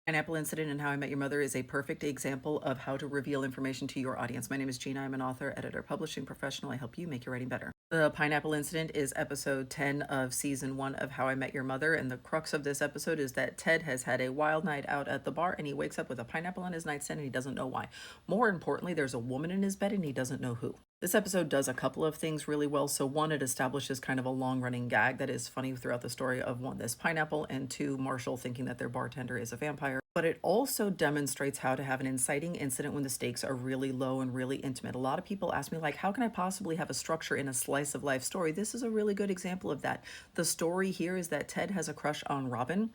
Pineapple Incident and How I Met Your Mother is a perfect example of how to reveal information to your audience. My name is Gina. I'm an author, editor, publishing professional. I help you make your writing better. The Pineapple Incident is episode 10 of season 1 of How I Met Your Mother, and the crux of this episode is that Ted has had a wild night out at the bar and he wakes up with a pineapple on his nightstand and he doesn't know why. More importantly, there's a woman in his bed and he doesn't know who. This episode does a couple of things really well. So one, it establishes kind of a long-running gag that is funny throughout the story of one, this pineapple, and two, Marshall thinking that their bartender is a vampire. But it also demonstrates how to have an inciting incident when the stakes are really low and really intimate. A lot of people ask me, like, how can I possibly have a structure in a slice of life story? This is a really good example of that. The story here is that Ted has a crush on Robin.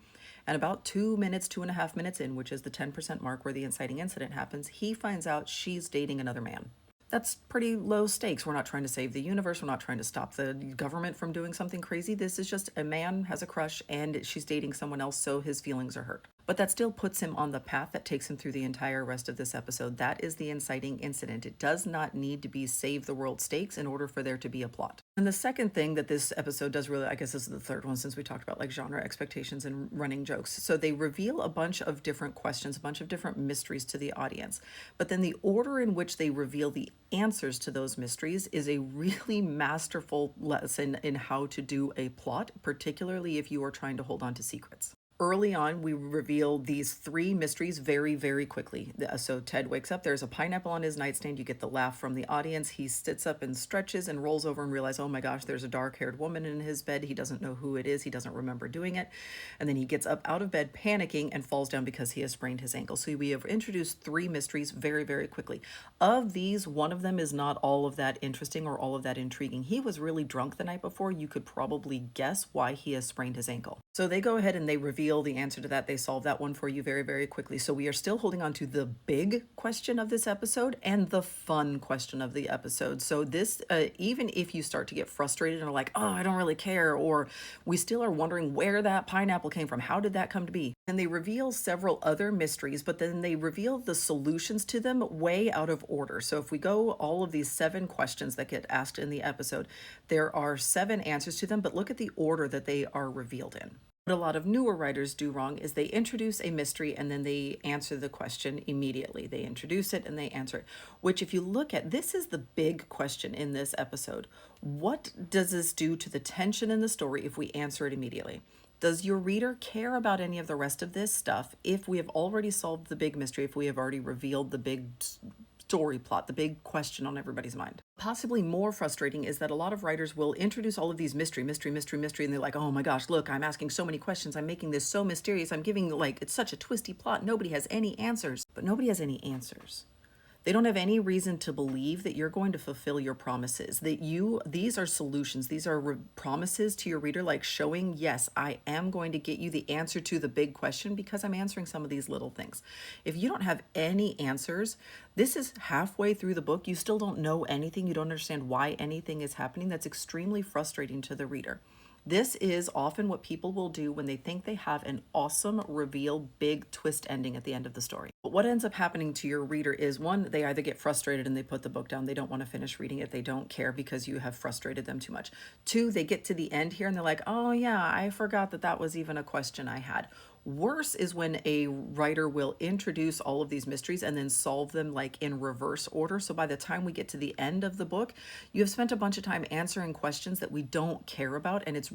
And about 2.5 minutes in, which is the 10% mark where the inciting incident happens, he finds out she's dating another man. That's pretty low stakes. We're not trying to save the universe. We're not trying to stop the government from doing something crazy. This is just a man has a crush and she's dating someone else, so his feelings are hurt. But that still puts him on the path that takes him through the entire rest of this episode. That is the inciting incident. It does not need to be save the world stakes in order for there to be a plot. And the second thing that this episode does really, I guess this is the third one since we talked about like genre expectations and running jokes. So they reveal a bunch of different questions, a bunch of different mysteries to the audience. But then the order in which they reveal the answers to those mysteries is a really masterful lesson in how to do a plot, particularly if you are trying to hold on to secrets. Early on, we reveal these 3 mysteries very, very quickly. So Ted wakes up, there's a pineapple on his nightstand, you get the laugh from the audience, he sits up and stretches and rolls over and realizes, oh my gosh, there's a dark-haired woman in his bed, he doesn't know who it is, he doesn't remember doing it, and then he gets up out of bed panicking and falls down because he has sprained his ankle. So we have introduced 3 mysteries very, very quickly. Of these, one of them is not all of that interesting or all of that intriguing. He was really drunk the night before, you could probably guess why he has sprained his ankle. So they go ahead and they reveal the answer to that. They solve that one for you very, very quickly. So we are still holding on to the big question of this episode and the fun question of the episode. So this, even if you start to get frustrated and are like, oh, I don't really care, or we still are wondering where that pineapple came from, how did that come to be? And they reveal several other mysteries, but then they reveal the solutions to them way out of order. So if we go all of these 7 questions that get asked in the episode, there are 7 answers to them, but look at the order that they are revealed in. What a lot of newer writers do wrong is they introduce a mystery and then they answer the question immediately. They introduce it and they answer it, which if you look at, this is the big question in this episode. What does this do to the tension in the story if we answer it immediately? Does your reader care about any of the rest of this stuff if we have already solved the big mystery, if we have already revealed the big story plot, the big question on everybody's mind? Possibly more frustrating is that a lot of writers will introduce all of these mystery, and they're like, oh my gosh, look, I'm asking so many questions, I'm making this so mysterious, I'm giving, like, it's such a twisty plot, nobody has any answers. But nobody has any answers. They don't have any reason to believe that you're going to fulfill your promises, that these are solutions, these are promises to your reader, like showing, yes, I am going to get you the answer to the big question because I'm answering some of these little things. If you don't have any answers, this is halfway through the book, you still don't know anything, you don't understand why anything is happening. That's extremely frustrating to the reader. This is often what people will do when they think they have an awesome reveal, big twist ending at the end of the story. But what ends up happening to your reader is, one, they either get frustrated and they put the book down. They don't want to finish reading it. They don't care because you have frustrated them too much. 2, they get to the end here and they're like, oh yeah, I forgot that that was even a question I had. Worse is when a writer will introduce all of these mysteries and then solve them like in reverse order. So by the time we get to the end of the book, you have spent a bunch of time answering questions that we don't care about. And it's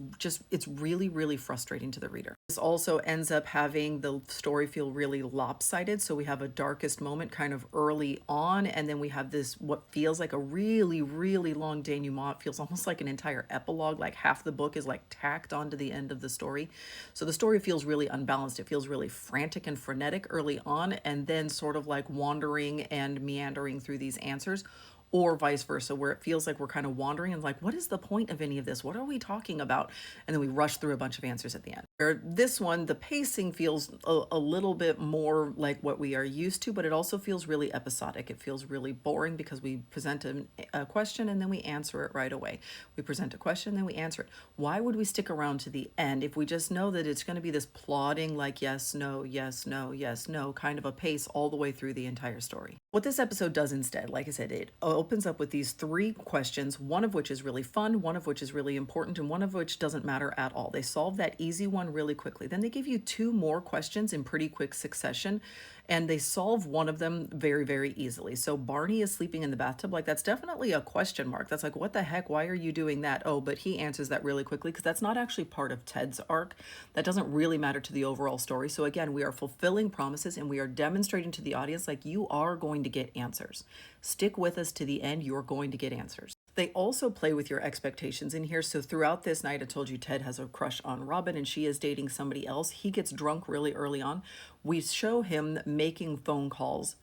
really, really frustrating to the reader. This also ends up having the story feel really lopsided. So we have a darkest moment kind of early on. And then we have this, what feels like a really, really long denouement. It feels almost like an entire epilogue, like half the book is like tacked onto the end of the story. So the story feels really unbalanced. It feels really frantic and frenetic early on, and then sort of like wandering and meandering through these answers, or vice versa, where it feels like we're kind of wandering and like, what is the point of any of this? What are we talking about? And then we rush through a bunch of answers at the end. Where this one, the pacing feels a little bit more like what we are used to, but it also feels really episodic. It feels really boring because we present a question and then we answer it right away. We present a question, then we answer it. Why would we stick around to the end if we just know that it's going to be this plodding, like yes, no, yes, no, yes, no, kind of a pace all the way through the entire story? What this episode does instead, like I said, it opens up with these 3 questions, one of which is really fun, one of which is really important, and one of which doesn't matter at all. They solve that easy one one really quickly. Then they give you two more questions in pretty quick succession, and they solve one of them very, very easily. So Barney is sleeping in the bathtub. Like, that's definitely a question mark. That's like, what the heck? Why are you doing that? Oh, but he answers that really quickly because that's not actually part of Ted's arc. That doesn't really matter to the overall story. So again, we are fulfilling promises and we are demonstrating to the audience, like, you are going to get answers. Stick with us to the end. You're going to get answers. They also play with your expectations in here. So throughout this night, I told you Ted has a crush on Robin and she is dating somebody else. He gets drunk really early on. We show him making phone calls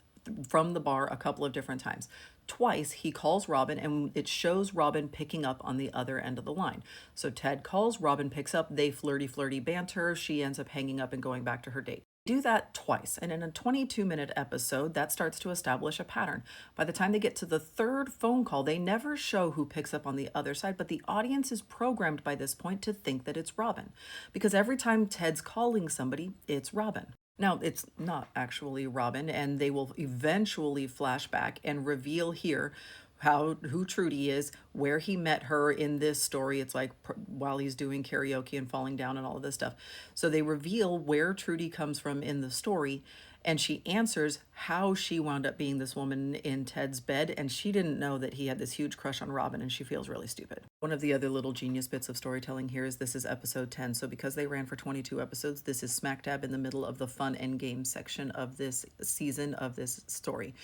from the bar a couple of different times. Twice he calls Robin and it shows Robin picking up on the other end of the line. So Ted calls, Robin picks up, they flirty banter. She ends up hanging up and going back to her date. Do that twice, and in a 22-minute episode, that starts to establish a pattern. By the time they get to the third phone call, they never show who picks up on the other side, but the audience is programmed by this point to think that it's Robin, because every time Ted's calling somebody, it's Robin. Now, it's not actually Robin, and they will eventually flash back and reveal here who Trudy is, where he met her in this story. It's like while he's doing karaoke and falling down and all of this stuff. So they reveal where Trudy comes from in the story, and she answers how she wound up being this woman in Ted's bed, and she didn't know that he had this huge crush on Robin, and she feels really stupid. One of the other little genius bits of storytelling here is this is episode 10, so because they ran for 22 episodes, this is smack dab in the middle of the fun and game section of this season of this story.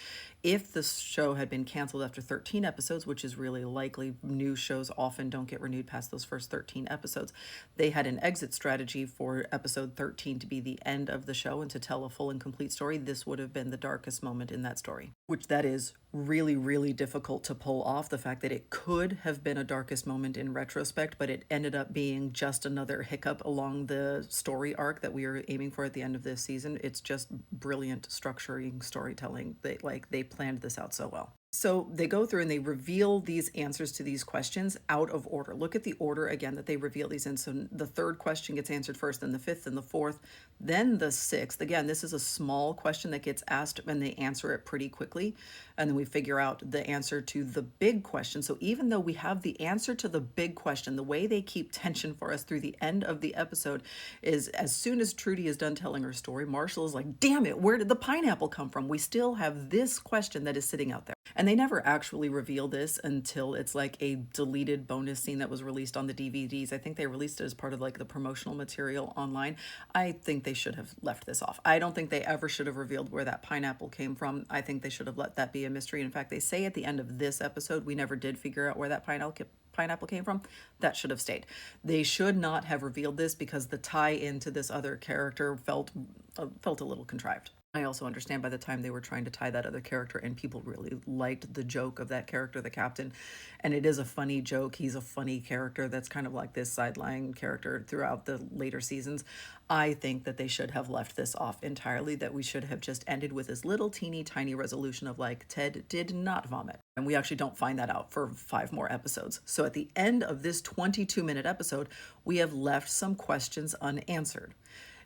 If the show had been canceled after 13 episodes, which is really likely, new shows often don't get renewed past those first 13 episodes, they had an exit strategy for episode 13 to be the end of the show and to tell a full and complete story. This would have been the darkest moment in that story, which that is really, really difficult to pull off. The fact that it could have been a darkest moment in retrospect, but it ended up being just another hiccup along the story arc that we are aiming for at the end of this season. It's just brilliant structuring, storytelling. They planned this out so well. So they go through and they reveal these answers to these questions out of order. Look at the order again that they reveal these in. So the third question gets answered first, then the fifth, and the fourth, then the sixth. Again, this is a small question that gets asked and they answer it pretty quickly. And then we figure out the answer to the big question. So even though we have the answer to the big question, the way they keep tension for us through the end of the episode is as soon as Trudy is done telling her story, Marshall is like, damn it, where did the pineapple come from? We still have this question that is sitting out there. And they never actually reveal this until it's like a deleted bonus scene that was released on the DVDs. I think they released it as part of like the promotional material online. I think they should have left this off. I don't think they ever should have revealed where that pineapple came from. I think they should have let that be a mystery. In fact, they say at the end of this episode, we never did figure out where that pineapple came from. That should have stayed. They should not have revealed this because the tie into this other character felt a little contrived. I also understand by the time they were trying to tie that other character in, people really liked the joke of that character, the captain. And it is a funny joke. He's a funny character that's kind of like this sideline character throughout the later seasons. I think that they should have left this off entirely, that we should have just ended with this little teeny tiny resolution of like, Ted did not vomit. And we actually don't find that out for 5 more episodes. So at the end of this 22-minute episode, we have left some questions unanswered.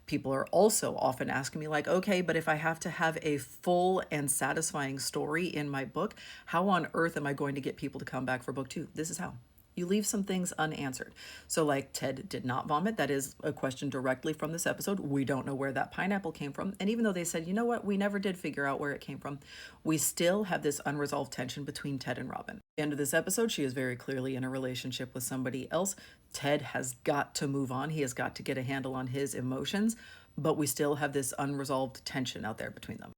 People are also often asking me like, okay, but if I have to have a full and satisfying story in my book, how on earth am I going to get people to come back for book 2? This is how. You leave some things unanswered. So like Ted did not vomit. That is a question directly from this episode. We don't know where that pineapple came from. And even though they said, you know what, we never did figure out where it came from, we still have this unresolved tension between Ted and Robin. At the end of this episode, she is very clearly in a relationship with somebody else. Ted has got to move on. He has got to get a handle on his emotions, but we still have this unresolved tension out there between them.